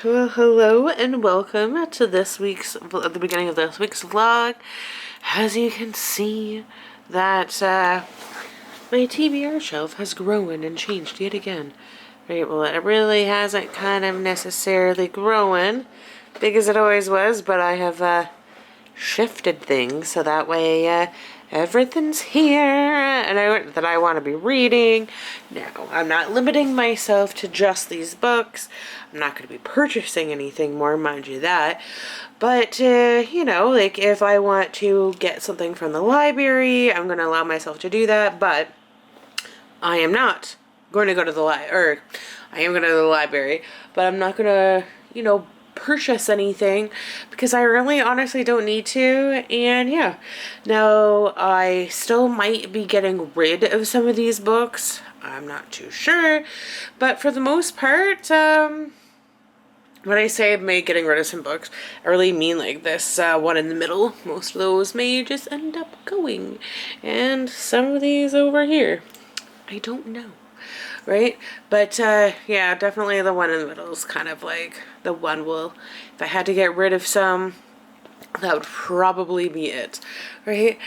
Well, hello and welcome to the beginning of this week's vlog. As you can see, that my TBR shelf has grown and changed yet again. Right, well, it really hasn't kind of necessarily grown big as it always was, but I have shifted things so that way everything's here and that I want to be reading. Now, I'm not limiting myself to just these books. I'm not going to be purchasing anything more, mind you that. But, you know, like if I want to get something from the library, I'm going to allow myself to do that, but I am not going to go to the library, I am going to the library, but I'm not going to, you know, purchase anything because I really honestly don't need to. And yeah, now I still might be getting rid of some of these books. I'm not too sure, but for the most part, when I say I'm getting rid of some books, I really mean like this one in the middle. Most of those may just end up going, and some of these over here, I don't know. Right? But, yeah, definitely the one in the middle is kind of like the one if I had to get rid of some, that would probably be it, right?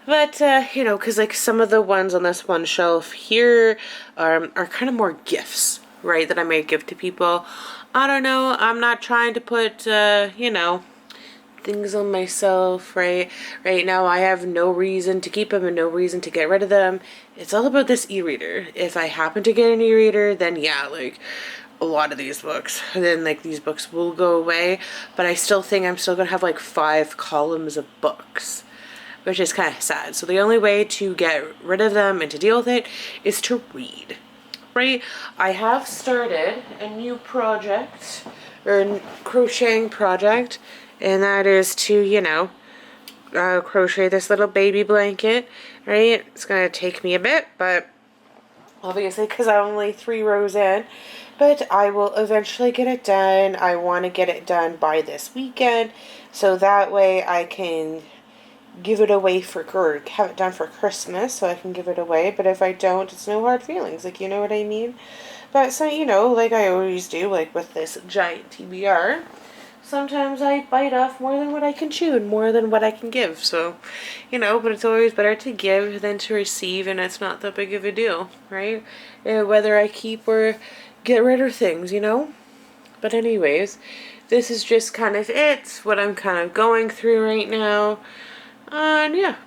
But, you know, because like some of the ones on this one shelf here are kind of more gifts, right, that I may give to people. I don't know, I'm not trying to put, you know, things on myself, right? Right now I have no reason to keep them and no reason to get rid of them. It's all about this e-reader. If I happen to get an e-reader, then yeah, like a lot of these books, then like these books will go away, but I still think I'm still gonna have like 5 columns of books, which is kind of sad. So the only way to get rid of them and to deal with it is to read, right? I have started a new project, or a crocheting project, and that is to, you know, crochet this little baby blanket, right? It's going to take me a bit, but obviously because I'm only 3 rows in, but I will eventually get it done. I want to get it done by this weekend, so that way I can give it away or have it done for Christmas, so I can give it away. But if I don't, it's no hard feelings, like, you know what I mean? But so, you know, like I always do, like with this giant TBR, sometimes I bite off more than what I can chew and more than what I can give. So, you know, but it's always better to give than to receive, and it's not that big of a deal, right? Whether I keep or get rid of things, you know? But anyways, this is just kind of it, what I'm kind of going through right now. And yeah.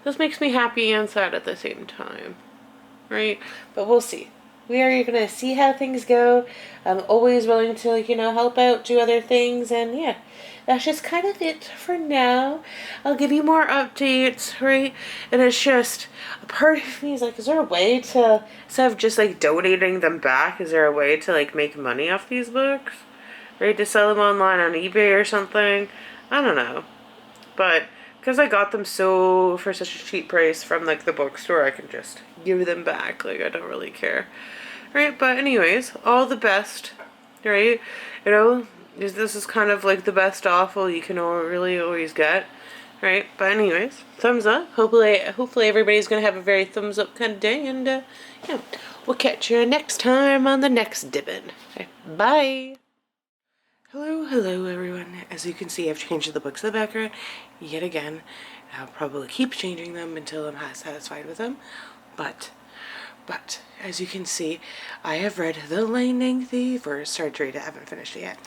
This makes me happy and sad at the same time, right? But we'll see. We are going to see how things go. I'm always willing to, like, you know, help out, do other things, and yeah, that's just kind of it for now. I'll give you more updates, right? And it's just, a part of me is like, is there a way to, instead of just like donating them back, is there a way to like make money off these books? Right? To sell them online on eBay or something? I don't know. But because I got them for such a cheap price from like the bookstore, I can just give them back. Like, I don't really care. Right? But anyways, all the best. Right? You know, this is kind of like the best awful you can really always get. Right? But anyways, thumbs up. Hopefully everybody's gonna have a very thumbs up kind of day, and yeah, we'll catch you next time on the next Dibbin. Okay, bye. Hello everyone. As you can see, I've changed the books in the background yet again. I'll probably keep changing them until I'm satisfied with them. But, as you can see, I have read The Lightning Thief, or started to read it, I haven't finished it yet.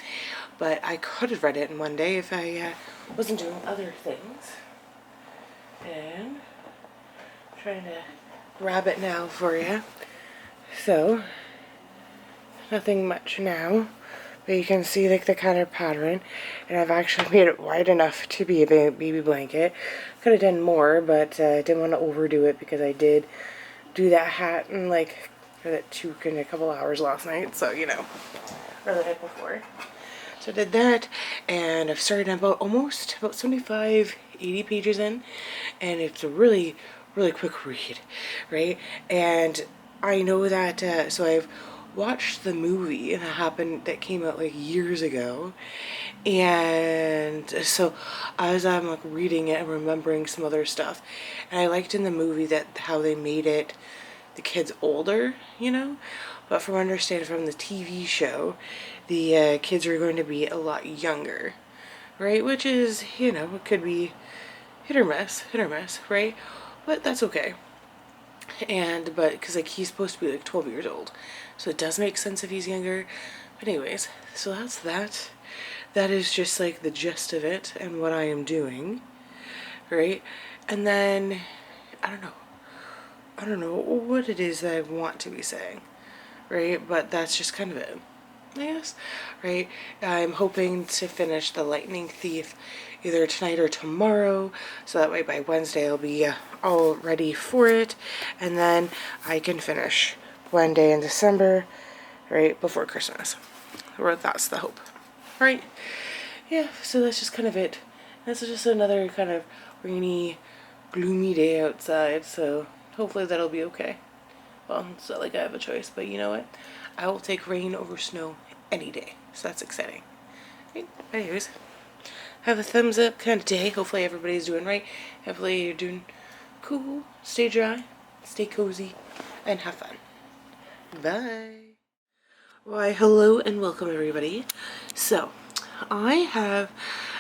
But I could have read it in one day if I wasn't doing other things. And I'm trying to grab it now for you. So, nothing much now. But you can see like the kind of pattern, and I've actually made it wide enough to be a baby blanket. Could have done more, but I didn't want to overdo it because I did do that hat and like that toque in a couple hours last night, so you know, or the night before. So I did that, and I've started about 75, 80 pages in, and it's a really, really quick read, right? And I know that, so I've watched the movie that came out like years ago, and so as I'm like reading it and remembering some other stuff, and I liked in the movie that how they made it the kids older, you know, but from understanding from the TV show, the kids are going to be a lot younger, right? Which is, you know, it could be hit or miss, right? But that's okay. But because like he's supposed to be like 12 years old, so it does make sense if he's younger. But anyways, so that's that. That is just like the gist of it and what I am doing, right? And then I don't know what it is that I want to be saying, right? But that's just kind of it, I guess, right? I'm hoping to finish The Lightning Thief either tonight or tomorrow, so that way by Wednesday I'll be all ready for it, and then I can finish one day in December, right, before Christmas. Or that's the hope, right? Yeah, so that's just kind of it. This is just another kind of rainy, gloomy day outside, so hopefully that'll be okay. Well, it's not like I have a choice, but you know what? I will take rain over snow any day, so that's exciting. Right? Anyways, have a thumbs up kind of day. Hopefully everybody's doing right. Hopefully you're doing cool. Stay dry, stay cozy, and have fun. Bye. Why, hello and welcome everybody. So, I have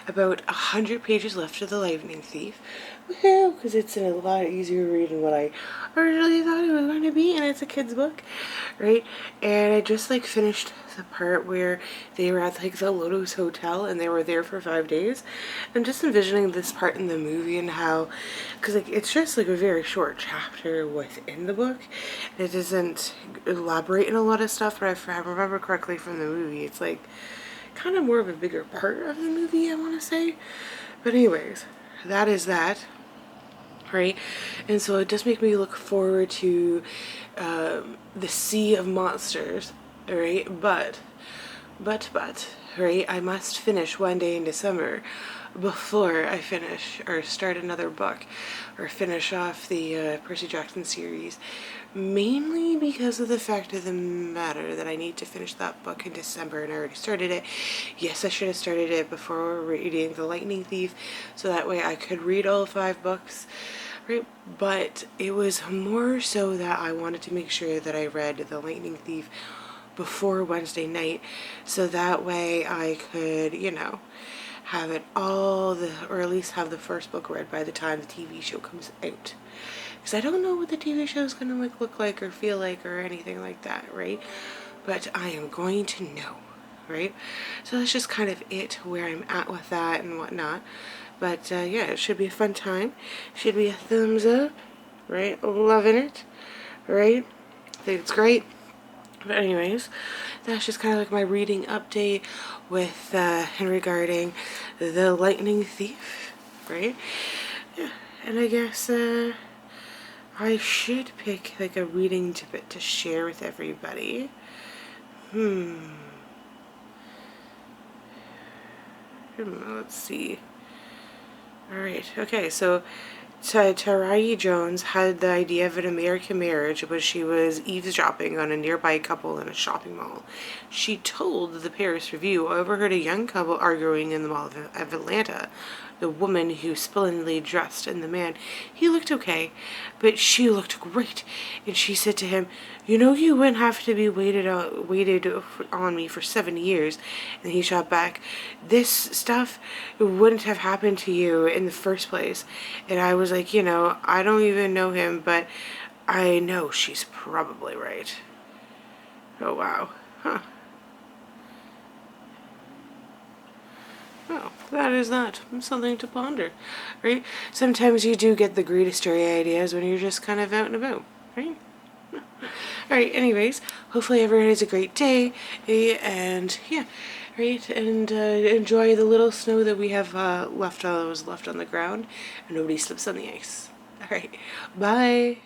about 100 pages left of The Lightning Thief. Woohoo! Because it's a lot easier read than what I originally thought it was going to be, and it's a kid's book, right? And I just like finished the part where they were at like the Lotus Hotel and they were there for 5 days. I'm just envisioning this part in the movie and how, because like it's just like a very short chapter within the book. It doesn't elaborate in a lot of stuff, but if I remember correctly from the movie, it's like kind of more of a bigger part of the movie, I want to say. But anyways, that is that, right? And so it does make me look forward to the Sea of Monsters, right? But, right, I must finish one day in December before I finish or start another book or finish off the Percy Jackson series, mainly because of the fact of the matter that I need to finish that book in December and I already started it. Yes, I should have started it before reading The Lightning Thief, so that way I could read all 5 books, right? But it was more so that I wanted to make sure that I read The Lightning Thief before Wednesday night, so that way I could, you know, have it all, or at least have the first book read by the time the TV show comes out. Because I don't know what the TV show is going to look like or feel like or anything like that, right? But I am going to know, right? So that's just kind of it, where I'm at with that and whatnot. But yeah, it should be a fun time. Should be a thumbs up, right? Loving it, right? I think it's great. But anyways, that's just kind of like my reading update with regarding The Lightning Thief, right? Yeah, and I guess I should pick like a reading tidbit to share with everybody. Let's see. Alright, okay, so Tarayi Jones had the idea of an American marriage when she was eavesdropping on a nearby couple in a shopping mall. She told the Paris Review, overheard a young couple arguing in the mall of Atlanta. The woman who splendidly dressed and the man, he looked okay, but she looked great. And she said to him, "You know, you wouldn't have to be waited on me for 7 years." And he shot back, "This stuff wouldn't have happened to you in the first place." And I was like, you know, I don't even know him, but I know she's probably right. Oh, wow. Huh. Oh, that is that. Something to ponder, right? Sometimes you do get the greatest story ideas when you're just kind of out and about, right? Alright, anyways, hopefully everyone has a great day, and yeah, right, and enjoy the little snow that we have left on the ground, and nobody slips on the ice. Alright, bye!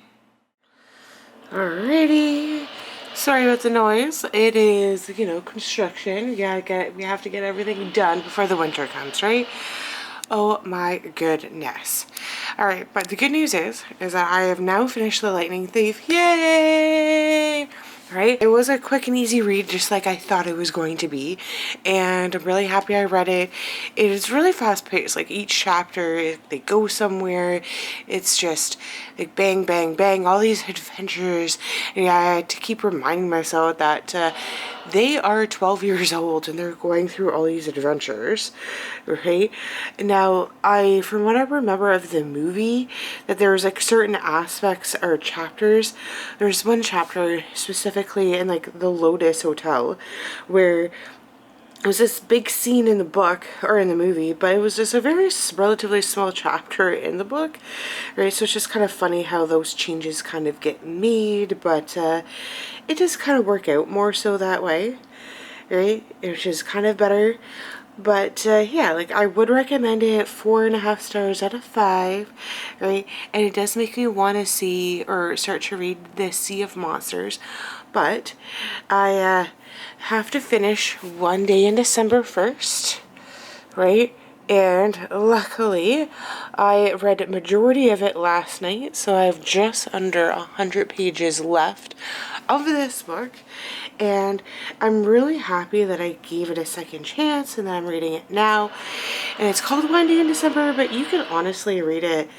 Alrighty. Sorry about the noise. It is, you know, construction. We have to get everything done before the winter comes, right? Oh my goodness. Alright, but the good news is that I have now finished The Lightning Thief. Yay! right? It was a quick and easy read, just like I thought it was going to be, and I'm really happy I read it. It is really fast paced. Like each chapter, they go somewhere. It's just like bang, bang, bang, all these adventures. And I had to keep reminding myself that they are 12 years old and they're going through all these adventures, right? Now, from what I remember of the movie, that there was like certain aspects or chapters. There's one chapter specifically in like the Lotus Hotel where it was this big scene in the book or in the movie, but it was just a very relatively small chapter in the book, right? So it's just kind of funny how those changes kind of get made, but it just kind of work out more so that way, right? Which is kind of better. But yeah, like I would recommend it 4.5 stars out of 5, right? And it does make me want to see or start to read The Sea of Monsters. But I have to finish One Day in December first, right? And luckily, I read a majority of it last night, so I have just under 100 pages left of this book. And I'm really happy that I gave it a second chance and that I'm reading it now. And it's called One Day in December, but you can honestly read it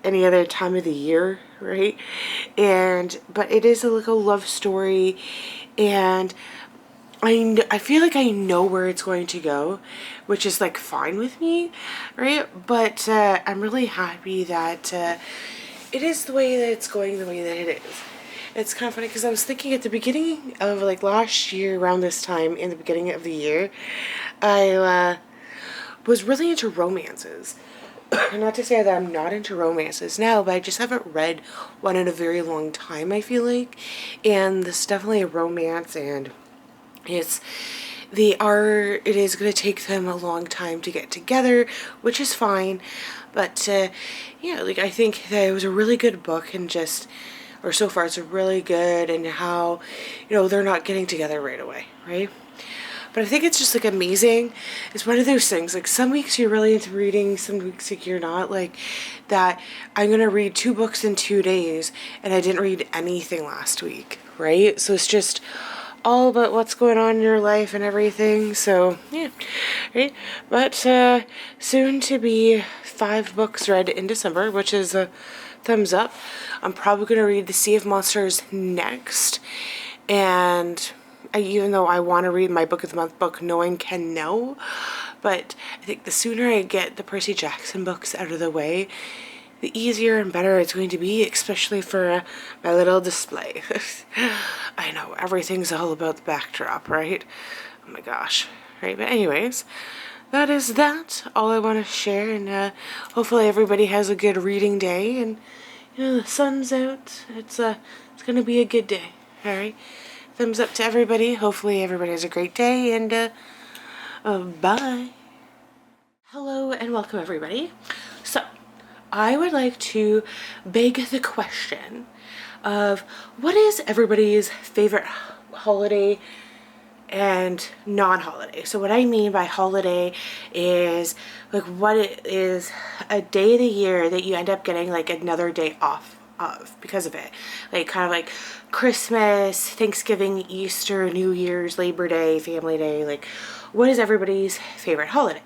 any other time of the year, right? But it is like a love story, and I feel like I know where it's going to go, which is like fine with me, right? But I'm really happy that it is the way that it's going, the way that it is. It's kind of funny because I was thinking at the beginning of like last year, around this time, in the beginning of the year, I was really into romances. Not to say that I'm not into romances now, but I just haven't read one in a very long time, I feel like. And this is definitely a romance, and it is going to take them a long time to get together, which is fine. But yeah, like I think that it was a really good book, and or so far it's really good, and how, they're not getting together right away, right? But I think it's just like amazing. It's one of those things, like some weeks you're really into reading, some weeks like you're not. Like that I'm going to read 2 books in 2 days and I didn't read anything last week, right? So it's just all about what's going on in your life and everything. So yeah, right? But soon to be 5 books read in December, which is a thumbs up. I'm probably going to read The Sea of Monsters next. And even though I want to read my Book of the Month book, no one can know. But I think the sooner I get the Percy Jackson books out of the way, the easier and better it's going to be, especially for my little display. I know, everything's all about the backdrop, right? Oh my gosh. Right, but anyways, that is that. All I want to share, and hopefully everybody has a good reading day, and the sun's out. It's going to be a good day, alright? Thumbs up to everybody. Hopefully everybody has a great day, and bye. Hello and welcome everybody. So, I would like to beg the question of what is everybody's favorite holiday and non-holiday. So what I mean by holiday is like what it is a day of the year that you end up getting like another day off of because of it. Like kind of like Christmas, Thanksgiving, Easter, New Year's, Labor Day, Family Day. Like what is everybody's favorite holiday?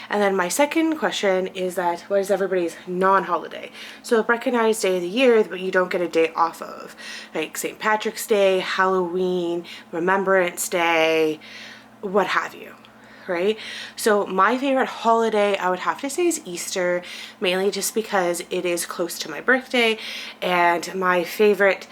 And then my second question is that what is everybody's non-holiday? So a recognized day of the year but you don't get a day off of. Like St. Patrick's Day, Halloween, Remembrance Day, what have you, right? So my favorite holiday I would have to say is Easter, mainly just because it is close to my birthday, and my favorite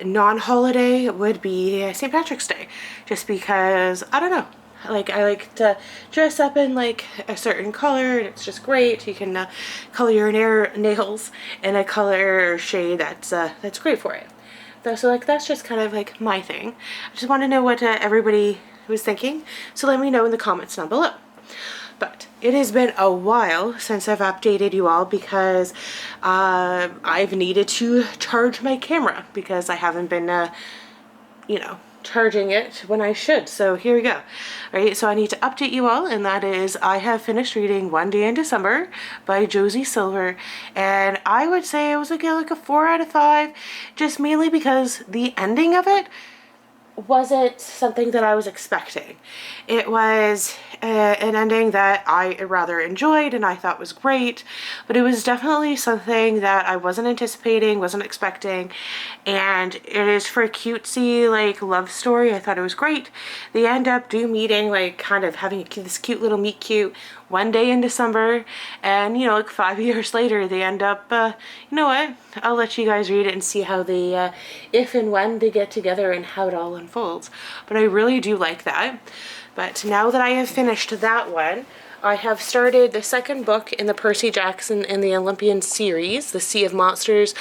non-holiday would be St. Patrick's Day, just because, I don't know, like I like to dress up in like a certain color, and it's just great. You can color your nails in a color shade that's great for it. So like that's just kind of like my thing. I just want to know what everybody was thinking, so let me know in the comments down below. But it has been a while since I've updated you all because I've needed to charge my camera because I haven't been charging it when I should. So here we go. Alright, so I need to update you all, and that is I have finished reading One Day in December by Josie Silver, and I would say it was like a 4 out of 5, just mainly because the ending of it wasn't something that I was expecting. It was an ending that I rather enjoyed and I thought was great, but it was definitely something that I wasn't anticipating, wasn't expecting, and it is for a cutesy like love story. I thought it was great. They end up meeting, like kind of having this cute little meet cute one day in December, and you know, like 5 years later they end up, you know what, I'll let you guys read it and see how they, if and when they get together and how it all unfolds. But I really do like that. But now that I have finished that one, I have started the second book in the Percy Jackson and the Olympians series, The Sea of Monsters.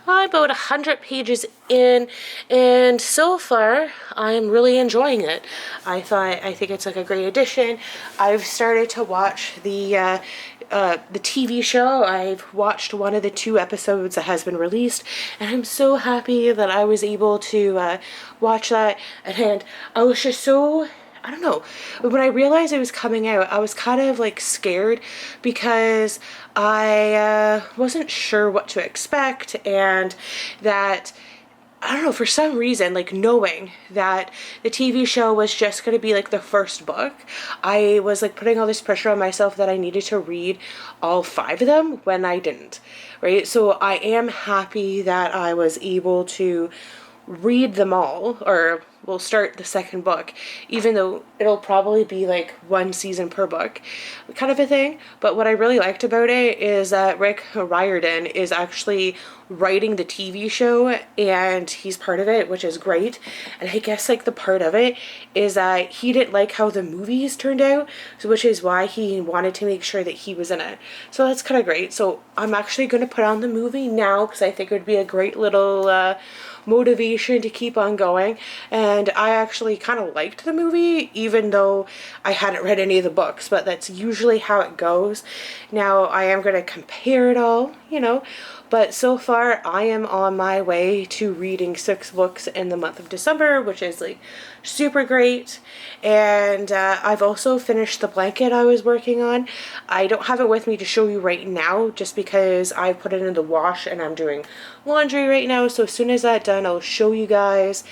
I'm about 100 pages in, and so far I'm really enjoying it. I think it's like a great addition. I've started to watch the TV show. I've watched one of the 2 episodes that has been released, and I'm so happy that I was able to watch that. And I was just so, I don't know, when I realized it was coming out, I was kind of like scared because I wasn't sure what to expect, and that, I don't know, for some reason, like knowing that the TV show was just going to be like the first book, I was like putting all this pressure on myself that I needed to read all 5 of them when I didn't, right? So I am happy that I was able to read them all, or we'll start the second book, even though it'll probably be like 1 season per book kind of a thing. But what I really liked about it is that Riordan is actually writing the TV show, and he's part of it, which is great. And I guess like the part of it is that he didn't like how the movies turned out, so which is why he wanted to make sure that he was in it. So that's kind of great. So I'm actually going to put on the movie now because I think it would be a great little motivation to keep on going. And I actually kind of liked the movie, even though I hadn't read any of the books, but that's usually how it goes. Now I am going to compare it all, you know, but so far I am on my way to reading 6 books in the month of December, which is like super great. And I've also finished the blanket I was working on. I don't have it with me to show you right now just because I put it in the wash and I'm doing laundry right now. So as soon as that's done, I'll show you guys.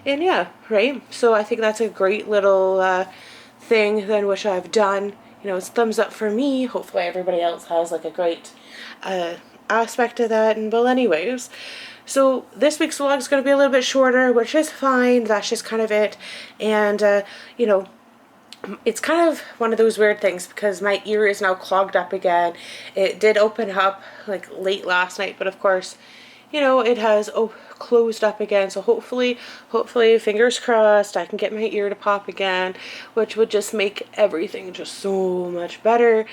And yeah, right? So I think that's a great little thing then which I've done. You know, it's thumbs up for me. Hopefully everybody else has like a great aspect of that. And well, anyways, so this week's vlog is going to be a little bit shorter, which is fine. That's just kind of it. And you know, it's kind of one of those weird things because my ear is now clogged up again. It did open up like late last night, but of course, you know, it has closed up again. So hopefully, fingers crossed, I can get my ear to pop again, which would just make everything just so much better.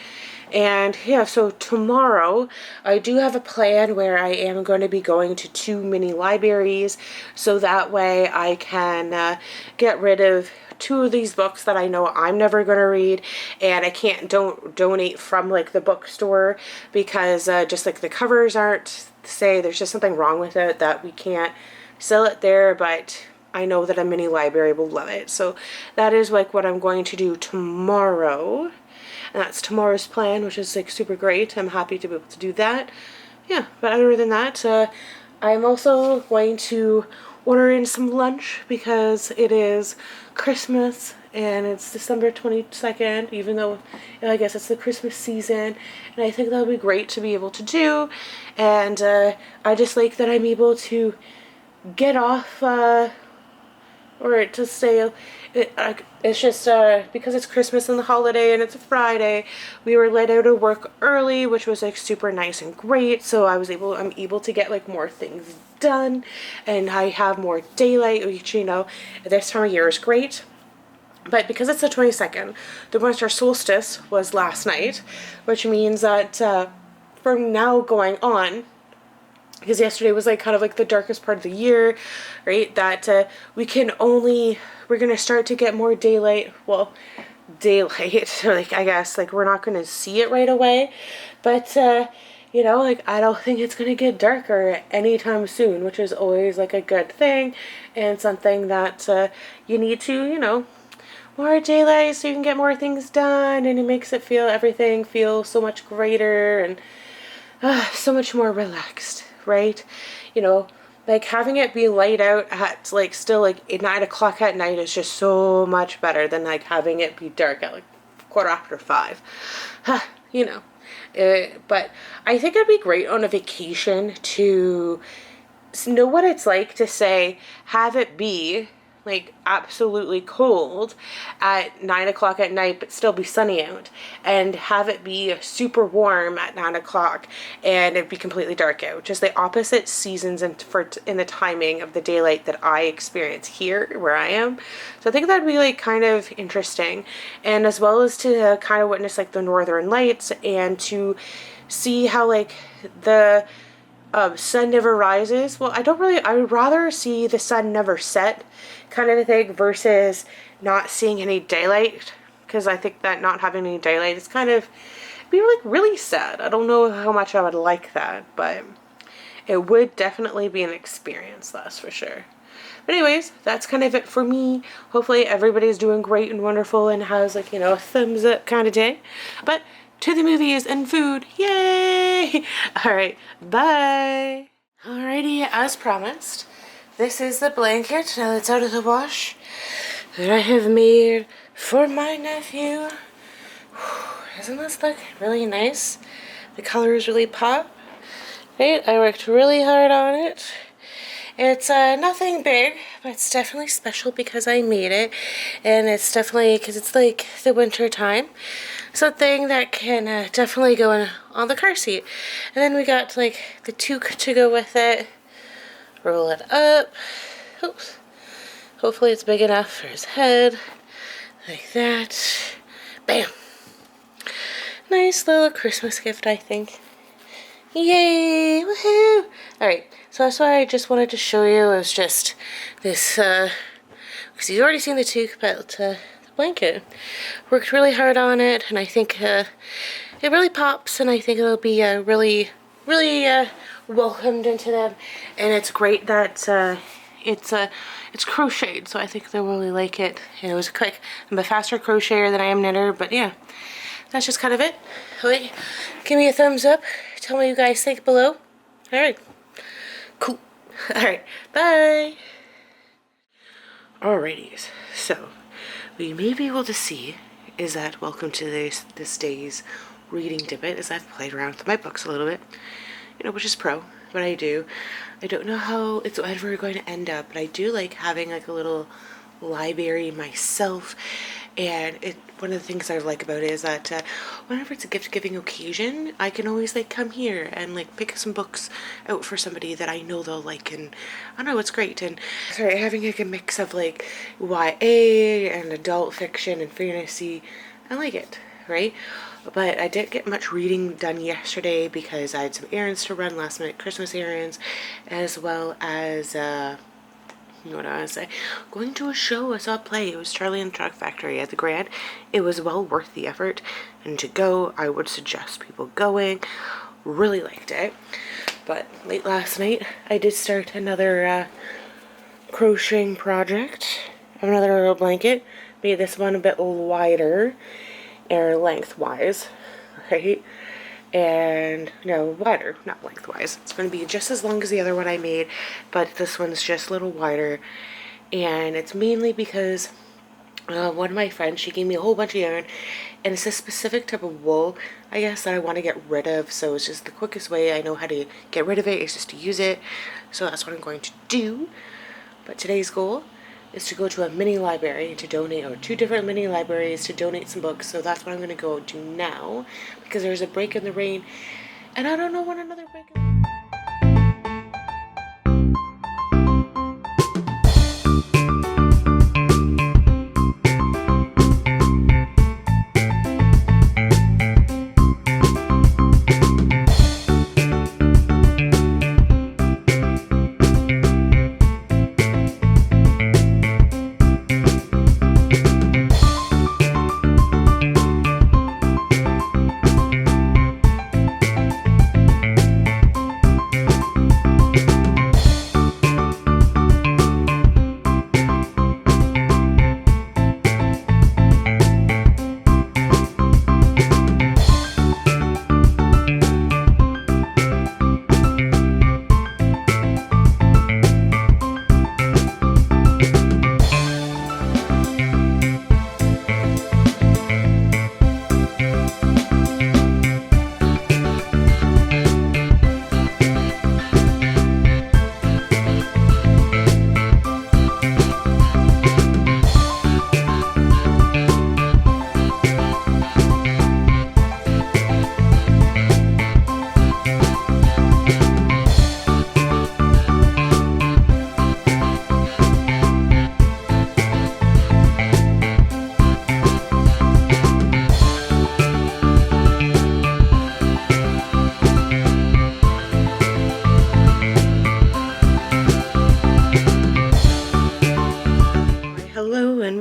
And yeah, so tomorrow I do have a plan where I am going to be going to 2 mini libraries, so that way I can get rid of 2 of these books that I know I'm never going to read, and I can't donate from like the bookstore because just like the covers aren't, say there's just something wrong with it that we can't sell it there, but I know that a mini library will love it. So that is like what I'm going to do tomorrow. And that's tomorrow's plan, which is like super great. I'm happy to be able to do that. Yeah, but other than that, I'm also going to order in some lunch because it is Christmas and it's December 22nd, even though, you know, I guess it's the Christmas season, and I think that would be great to be able to do. And I just like that I'm able to get off or to stay. It's just because it's Christmas and the holiday and it's a Friday, we were let out of work early, which was like super nice and great. So I'm able to get like more things done, and I have more daylight, which, you know, this time of year is great. But because it's the 22nd, the winter solstice was last night, which means that from now going on, because yesterday was like kind of like the darkest part of the year, right, that we're going to start to get more daylight. Well, daylight, like I guess like we're not going to see it right away, but you know, like I don't think it's going to get darker anytime soon, which is always like a good thing and something that you need to, you know, more daylight so you can get more things done, and it makes everything feel so much greater and so much more relaxed, right? You know, like having it be light out at like still like at 9 o'clock at night is just so much better than like having it be dark at like 5:15. You know. But I think it'd be great on a vacation to know what it's like to say, have it be like absolutely cold at 9 o'clock at night but still be sunny out, and have it be super warm at 9 o'clock and it be completely dark out. Just the opposite seasons in the timing of the daylight that I experience here where I am. So I think that'd be like kind of interesting, and as well as to kind of witness like the northern lights and to see how like the sun never rises. Well, I would rather see the sun never set kind of a thing versus not seeing any daylight, because I think that not having any daylight is kind of be like really sad. I don't know how much I would like that, but it would definitely be an experience, that's for sure. But anyways, that's kind of it for me. Hopefully everybody's doing great and wonderful and has like, you know, a thumbs up kind of day. But to the movies and food, yay! Alright, bye! Alrighty, as promised, this is the blanket, now that's out of the wash, that I have made for my nephew. Doesn't this look really nice? The colors really pop. Right, I worked really hard on it. It's nothing big, but it's definitely special because I made it, and it's definitely, because it's like the winter time, something that can definitely go on the car seat. And then we got like the toque to go with it. Roll it up. Oops. Hopefully it's big enough for his head, like that. Bam! Nice little Christmas gift, I think. Yay! Woohoo! Alright, so that's why I just wanted to show you. It was just this, because you've already seen the toque, but the blanket. Worked really hard on it, and I think it really pops, and I think it'll be really welcomed into them. And it's great that it's crocheted, so I think they'll really like it. And it was quick. I'm a faster crocheter than I am knitter, but yeah, that's just kind of it. Wait, give me a thumbs up. Tell me what you guys think below. Alright. Cool. Alright. Bye. Alrighties. So, what you may be able to see is that welcome to this day's reading debate, as I've played around with my books a little bit. You know, which is pro. But I don't know how it's ever going to end up, but I do like having like a little library myself. And one of the things I like about it is that whenever it's a gift giving occasion, I can always like come here and like pick some books out for somebody that I know they'll like, and I don't know, it's great. And sorry, having like a mix of like YA and adult fiction and fantasy, I like it, right? But I didn't get much reading done yesterday because I had some errands to run, last minute Christmas errands, as well as what do I say? Going to a show. I saw a play. It was Charlie and the Chocolate Factory at the Grand. It was well worth the effort, and to go, I would suggest people going. Really liked it. But late last night, I did start another crocheting project. Another little blanket. Made this one a bit wider, or lengthwise, right? And no, wider, not lengthwise. It's going to be just as long as the other one I made, but this one's just a little wider. And it's mainly because one of my friends, she gave me a whole bunch of yarn, and it's a specific type of wool, I guess, that I want to get rid of. So it's just the quickest way I know how to get rid of it is just to use it. So that's what I'm going to do. But today's goal is to go to a mini library to donate, or 2 different mini libraries to donate some books. So that's what I'm going to go do now, because there's a break in the rain, and I don't know when another break is.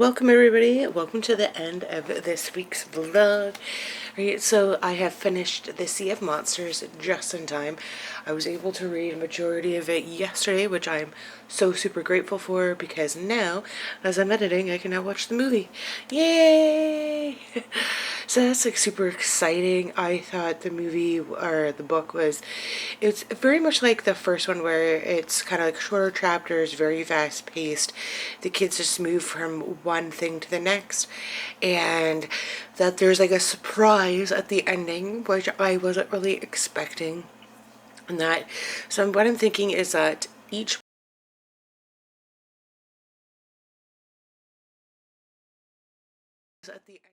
welcome everybody. Welcome to the end of this week's vlog. Right, so I have finished The Sea of Monsters just in time. I was able to read a majority of it yesterday, which I'm so super grateful for, because now, as I'm editing, I can now watch the movie. Yay! So that's like super exciting. I thought the movie or the book it's very much like the first one, where it's kind of like shorter chapters, very fast paced. The kids just move from one thing to the next, and that there's like a surprise at the ending, which I wasn't really expecting. And that, so what I'm thinking is that each at the